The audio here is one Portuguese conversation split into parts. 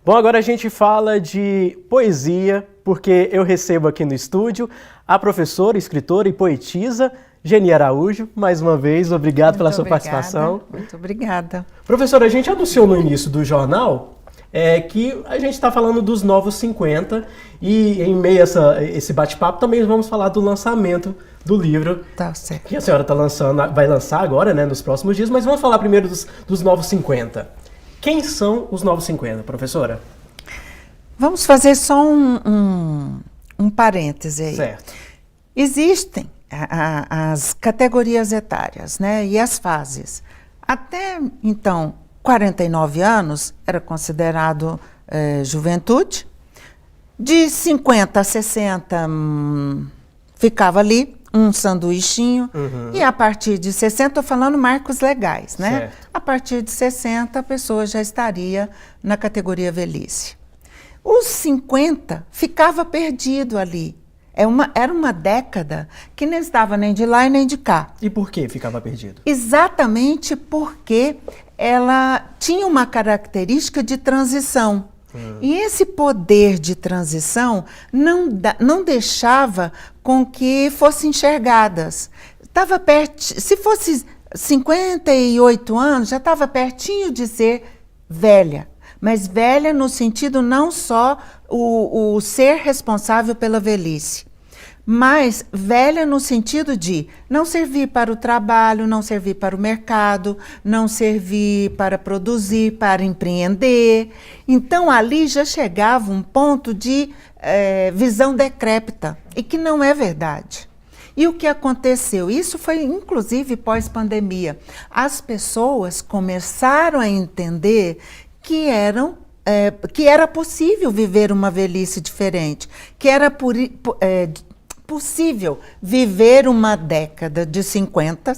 Bom, agora a gente fala de poesia, porque eu recebo aqui no estúdio a professora, escritora e poetisa Geni Araújo. Mais uma vez, obrigado pela sua participação. Muito obrigada. Professora, a gente anunciou no início do jornal que a gente está falando dos Novos 50 e em meio a esse bate-papo também vamos falar do lançamento do livro que a senhora vai lançar agora, né, nos próximos dias, mas vamos falar primeiro dos Novos 50. Quem são os Novos 50, professora? Vamos fazer só um parêntese aí. Certo. Existem as categorias etárias, né, e as fases. Até, então, 49 anos era considerado juventude. De 50 a 60 ficava ali um sanduichinho. Uhum. E a partir de 60, estou falando marcos legais, né? Certo. A partir de 60, a pessoa já estaria na categoria velhice. Os 50 ficava perdido ali. Era uma década que não estava nem de lá e nem de cá. E por que ficava perdido? Exatamente porque ela tinha uma característica de transição. E esse poder de transição não deixava com que fossem enxergadas. Se fosse 58 anos, já estava pertinho de ser velha. Mas velha no sentido não só o ser responsável pela velhice, mas velha no sentido de não servir para o trabalho, não servir para o mercado, não servir para produzir, para empreender. Então, ali já chegava um ponto de visão decrépita, e que não é verdade. E o que aconteceu? Isso foi, inclusive, pós-pandemia. As pessoas começaram a entender que era possível viver uma velhice diferente, que era possível viver uma década de 50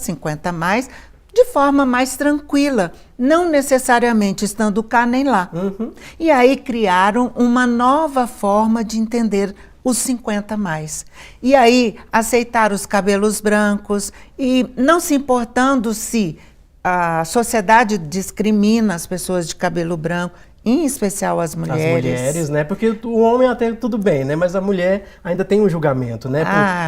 a mais, de forma mais tranquila, não necessariamente estando cá nem lá. Uhum. E aí criaram uma nova forma de entender os 50 a mais. E aí aceitaram os cabelos brancos e não se importando se a sociedade discrimina as pessoas de cabelo branco, em especial as mulheres. As mulheres, né? Porque o homem até tudo bem, né? Mas a mulher ainda tem um julgamento, né?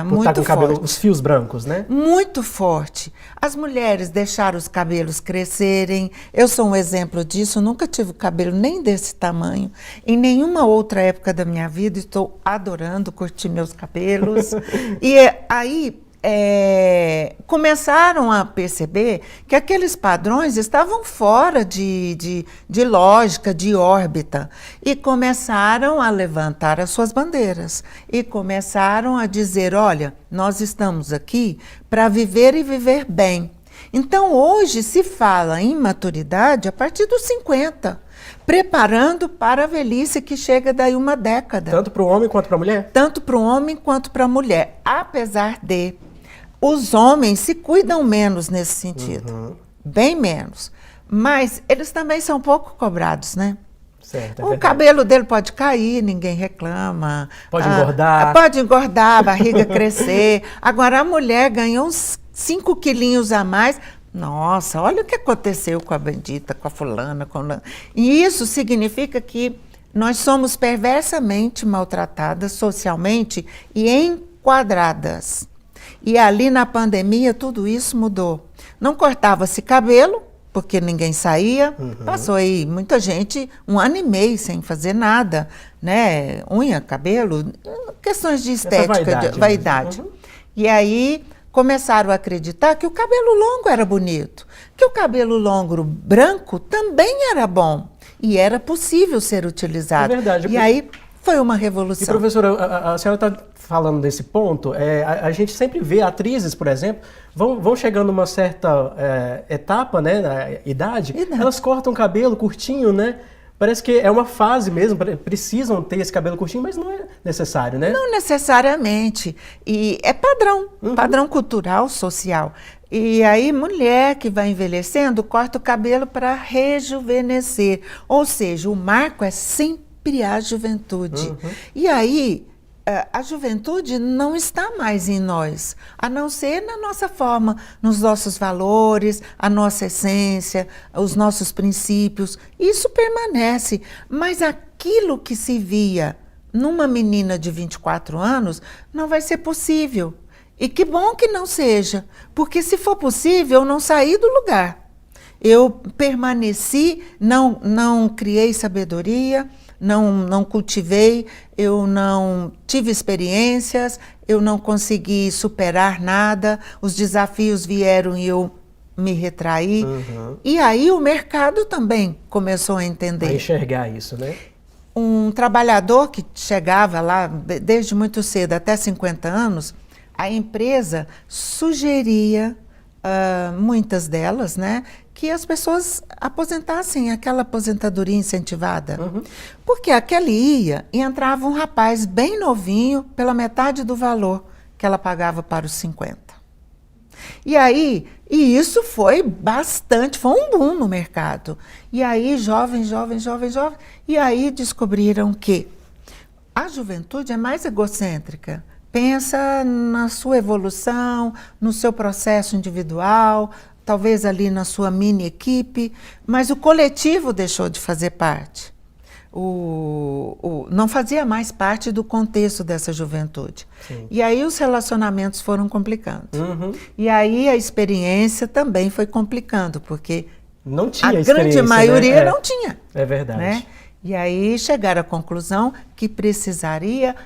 Por estar com o cabelo, os fios brancos, né? Muito forte. As mulheres deixaram os cabelos crescerem. Eu sou um exemplo disso. Nunca tive cabelo nem desse tamanho. Em nenhuma outra época da minha vida estou adorando curtir meus cabelos. E aí começaram a perceber que aqueles padrões estavam fora de lógica, de órbita, e começaram a levantar as suas bandeiras, e começaram a dizer, olha, nós estamos aqui para viver e viver bem. Então, hoje se fala em maturidade a partir dos 50, preparando para a velhice que chega daí uma década. Tanto para o homem quanto para a mulher? Tanto para o homem quanto para a mulher, apesar de os homens se cuidam menos nesse sentido, bem menos. Mas eles também são pouco cobrados, né? Certo, o cabelo dele pode cair, ninguém reclama. Pode engordar. Pode engordar, a barriga crescer. Agora, a mulher ganhou uns 5 quilinhos a mais. Nossa, olha o que aconteceu com a bendita, com a fulana. E isso significa que nós somos perversamente maltratadas socialmente e enquadradas. E ali na pandemia tudo isso mudou. Não cortava-se cabelo, porque ninguém saía. Passou aí muita gente 1 ano e meio sem fazer nada, né? Unha, cabelo, questões de estética, de vaidade. E aí começaram a acreditar que o cabelo longo era bonito, que o cabelo longo branco também era bom e era possível ser utilizado. É verdade. E aí foi uma revolução. E, professora, a senhora está falando desse ponto. A gente sempre vê atrizes, por exemplo, vão chegando uma certa etapa, né, na idade, elas cortam o cabelo curtinho, né? Parece que é uma fase mesmo, precisam ter esse cabelo curtinho, mas não é necessário, né? Não necessariamente. E é padrão cultural, social. E aí, mulher que vai envelhecendo, corta o cabelo para rejuvenescer. Ou seja, o marco é sempre a juventude. E aí, a juventude não está mais em nós, a não ser na nossa forma, nos nossos valores, a nossa essência, os nossos princípios. Isso permanece, mas aquilo que se via numa menina de 24 anos não vai ser possível. E que bom que não seja, porque se for possível, eu não saí do lugar. Eu permaneci, não criei sabedoria, não cultivei, eu não tive experiências, eu não consegui superar nada, os desafios vieram e eu me retraí. E aí o mercado também começou a entender. A enxergar isso, né? Um trabalhador que chegava lá desde muito cedo, até 50 anos, a empresa sugeria, muitas delas, né, que as pessoas aposentassem aquela aposentadoria incentivada. Porque aquele ia e entrava um rapaz bem novinho pela metade do valor que ela pagava para os 50. E isso foi um boom no mercado. E aí, jovem. E aí descobriram que a juventude é mais egocêntrica. Pensa na sua evolução, no seu processo individual, talvez ali na sua mini equipe, mas o coletivo deixou de fazer parte. Não fazia mais parte do contexto dessa juventude. Sim. E aí os relacionamentos foram complicando. E aí a experiência também foi complicando, porque não tinha a grande maioria, né? Não tinha. É verdade. Né? E aí chegaram à conclusão que precisaria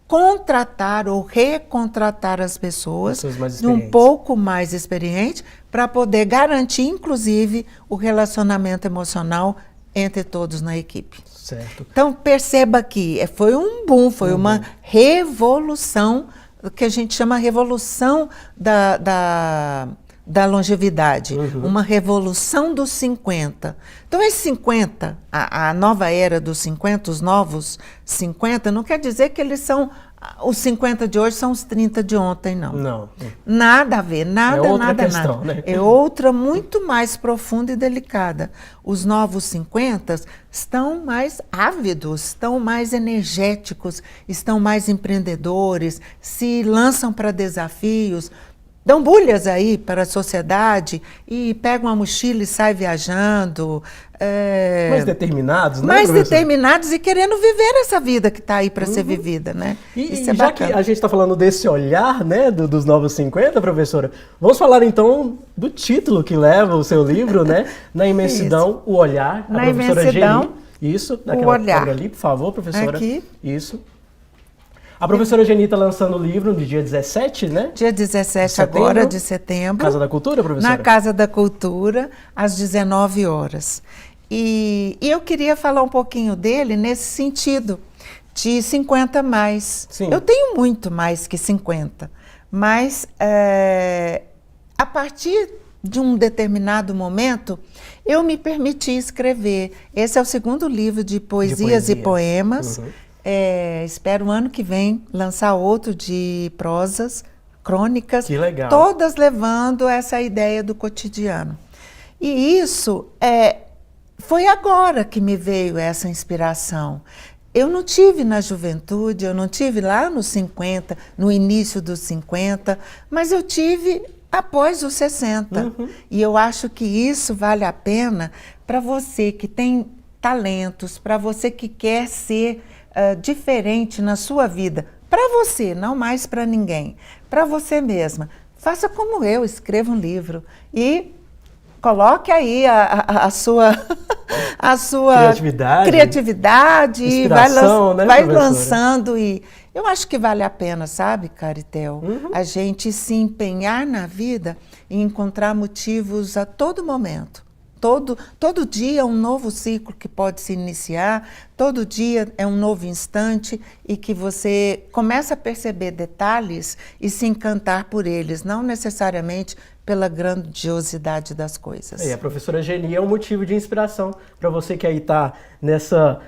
contratar ou recontratar as pessoas de um pouco mais experiente para poder garantir, inclusive, o relacionamento emocional entre todos na equipe. Certo. Então, perceba que foi um boom, foi uma revolução, que a gente chama revolução da longevidade, uma revolução dos 50. Então, esses 50, a nova era dos 50, os novos 50, não quer dizer que eles são, os 50 de hoje são os 30 de ontem, não. Não. Nada a ver, nada. Né? É outra muito mais profunda e delicada. Os novos 50 estão mais ávidos, estão mais energéticos, estão mais empreendedores, se lançam para desafios, dão bulhas aí para a sociedade e pegam uma mochila e saem viajando. Mais determinados, né, mais professora? Determinados e querendo viver essa vida que está aí para ser vivida, né? Isso é já bacana. Que a gente está falando desse olhar, né, dos novos 50, professora, vamos falar então do título que leva o seu livro, né? Na Imensidão, o Olhar. Na Imensidão, isso, naquela câmera ali, por favor, professora. Aqui. Isso. A professora Geni está lançando o livro no dia 17, né? Dia 17 agora de setembro. Casa da Cultura, professora? Na Casa da Cultura, às 19 horas. E eu queria falar um pouquinho dele nesse sentido, de 50 mais. Sim. Eu tenho muito mais que 50, mas a partir de um determinado momento, eu me permiti escrever. Esse é o segundo livro de poesias e poemas. Espero o ano que vem lançar outro de prosas, crônicas, que legal. Todas levando essa ideia do cotidiano. E isso foi agora que me veio essa inspiração. Eu não tive na juventude, eu não tive lá nos 50, no início dos 50, mas eu tive após os 60. E eu acho que isso vale a pena para você que tem talentos, para você que quer ser diferente na sua vida, para você, não mais para ninguém, para você mesma. Faça como eu, escreva um livro e coloque aí a sua criatividade e vai lançando. E eu acho que vale a pena, sabe, Caritel, a gente se empenhar na vida e encontrar motivos a todo momento. Todo dia é um novo ciclo que pode se iniciar, todo dia é um novo instante e que você começa a perceber detalhes e se encantar por eles, não necessariamente pela grandiosidade das coisas. A professora Geni é um motivo de inspiração para você que aí está nessa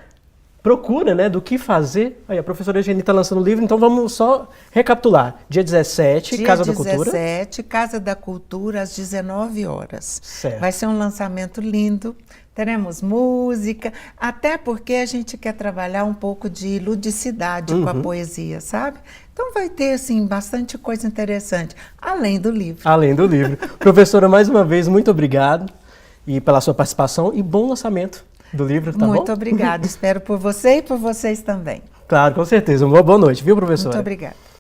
procura, né, do que fazer. Aí a professora Geni está lançando o livro, então vamos só recapitular. Dia 17, Casa da Cultura. Dia 17, Casa da Cultura, às 19 horas. Certo. Vai ser um lançamento lindo, teremos música, até porque a gente quer trabalhar um pouco de ludicidade com a poesia, sabe? Então vai ter, assim, bastante coisa interessante, além do livro. Além do livro. Professora, mais uma vez, muito obrigado pela sua participação e bom lançamento do livro, tá bom? Muito obrigada. Espero por você e por vocês também. Claro, com certeza. Uma boa noite, viu, professora? Muito obrigada.